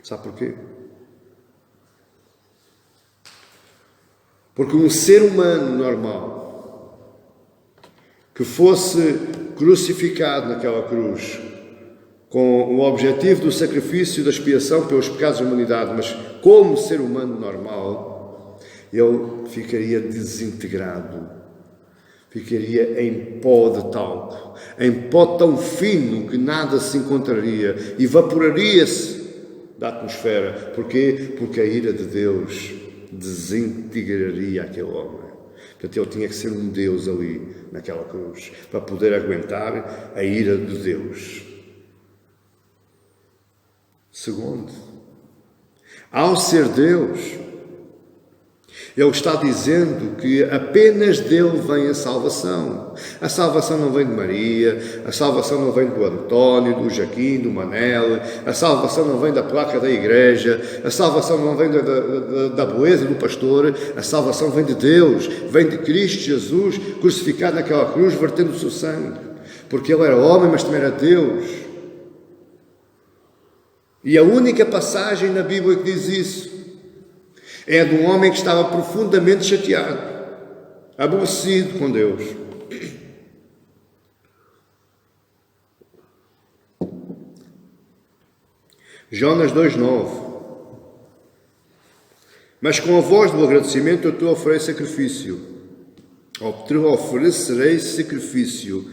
Sabe porquê? Porque um ser humano normal, que fosse crucificado naquela cruz, com o objetivo do sacrifício da expiação pelos pecados da humanidade, mas como ser humano normal, ele ficaria desintegrado, ficaria em pó de talco, em pó tão fino que nada se encontraria, evaporaria-se da atmosfera. Porquê? Porque a ira de Deus desintegraria aquele homem. Portanto, ele tinha que ser um Deus ali, naquela cruz, para poder aguentar a ira de Deus. Segundo, ao ser Deus, ele está dizendo que apenas dele vem a salvação. A salvação não vem de Maria, a salvação não vem do António, do Jaquim, do Manel, a salvação não vem da placa da igreja, a salvação não vem da beleza do pastor, a salvação vem de Deus, vem de Cristo Jesus, crucificado naquela cruz, vertendo o seu sangue. Porque ele era homem, mas também era Deus. E a única passagem na Bíblia que diz isso é de um homem que estava profundamente chateado, aborrecido com Deus. Jonas 2,9. Mas com a voz do agradecimento eu te oferecerei sacrifício.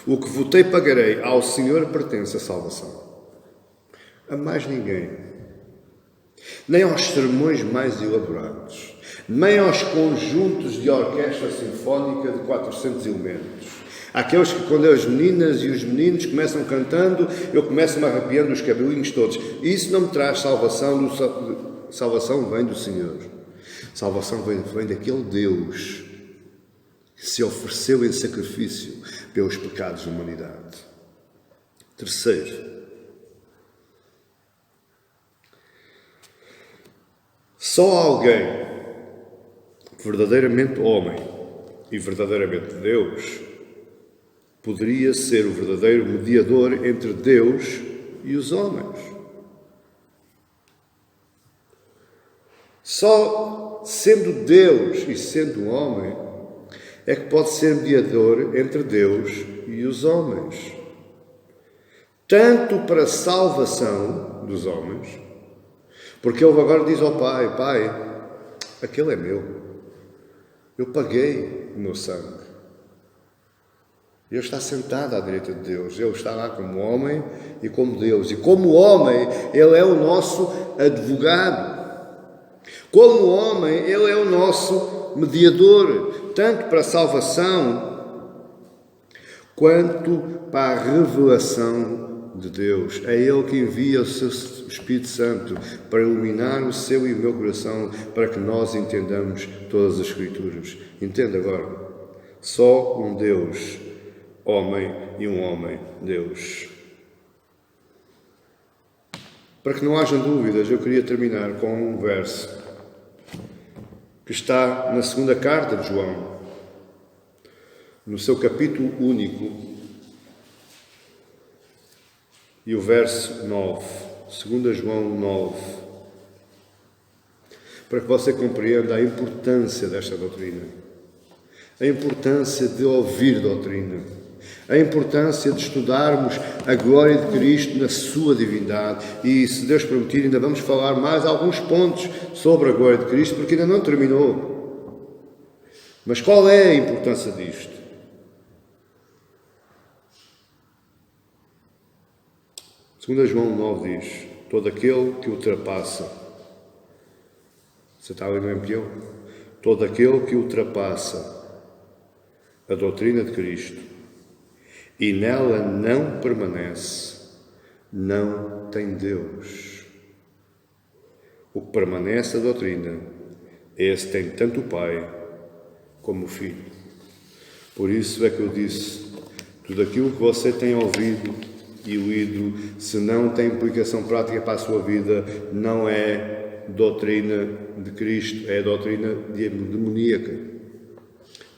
O que votei pagarei, ao Senhor pertence a salvação. A mais ninguém. Nem aos sermões mais elaborados, nem aos conjuntos de orquestra sinfónica de 400 elementos. Aqueles que, quando as meninas e os meninos começam cantando, eu começo-me arrepiando os cabelinhos todos. Isso não me traz salvação. Salvação vem do Senhor. Salvação vem daquele Deus que se ofereceu em sacrifício pelos pecados da humanidade. Terceiro, só alguém verdadeiramente homem e verdadeiramente Deus poderia ser o verdadeiro mediador entre Deus e os homens. Só sendo Deus e sendo homem é que pode ser mediador entre Deus e os homens. Tanto para a salvação dos homens, porque ele agora diz ao Pai: Pai, aquele é meu. Eu paguei o meu sangue. Ele está sentado à direita de Deus. Ele está lá como homem e como Deus. E como homem, ele é o nosso advogado. Como homem, ele é o nosso mediador, tanto para a salvação quanto para a revelação de Deus. É Ele que envia o seu Espírito Santo para iluminar o seu e o meu coração, para que nós entendamos todas as Escrituras. Entenda agora, só um Deus, homem, e um homem, Deus. Para que não haja dúvidas, eu queria terminar com um verso que está na segunda carta de João, no seu capítulo único, e o verso 9, 2 João 9, para que você compreenda a importância desta doutrina, a importância de ouvir doutrina, a importância de estudarmos a glória de Cristo na sua divindade. E, se Deus permitir, ainda vamos falar mais alguns pontos sobre a glória de Cristo, porque ainda não terminou. Mas qual é a importância disto? 2 João 9 diz: todo aquele que ultrapassa, você está ali no MP1? Todo aquele que ultrapassa a doutrina de Cristo e nela não permanece, não tem Deus. O que permanece a doutrina, esse tem tanto o Pai como o Filho. Por isso é que eu disse, tudo aquilo que você tem ouvido e lido, se não tem implicação prática para a sua vida, não é doutrina de Cristo, é doutrina demoníaca.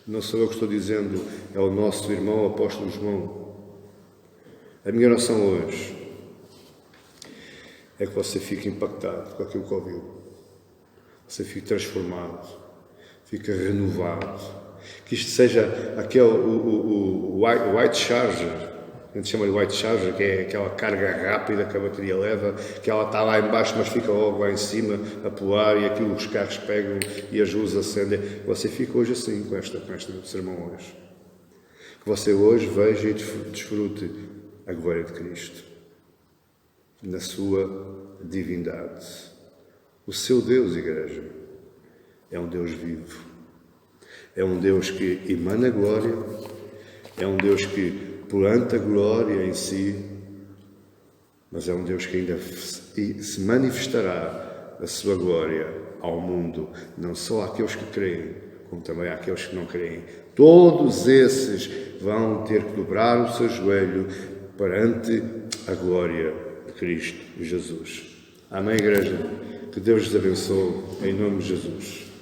Não sou eu que estou dizendo, é o nosso irmão, o apóstolo João. A minha oração hoje é que você fique impactado com aquilo que ouviu. Você fique transformado, fique renovado. Que isto seja aquele, o White Charger, a gente chama de White Charger, que é aquela carga rápida que a bateria leva, que ela está lá embaixo, mas fica logo lá em cima a pular, e aquilo os carros pegam e as luzes acendem. Você fica hoje assim com este sermão hoje. Que você hoje veja e desfrute a glória de Cristo na sua divindade. O seu Deus, igreja, é um Deus vivo. É um Deus que emana glória, é um Deus que planta glória em si, mas é um Deus que ainda se manifestará a sua glória ao mundo, não só àqueles que creem, como também àqueles que não creem. Todos esses vão ter que dobrar o seu joelho perante a glória de Cristo Jesus. Amém, igreja? Que Deus os abençoe, em nome de Jesus.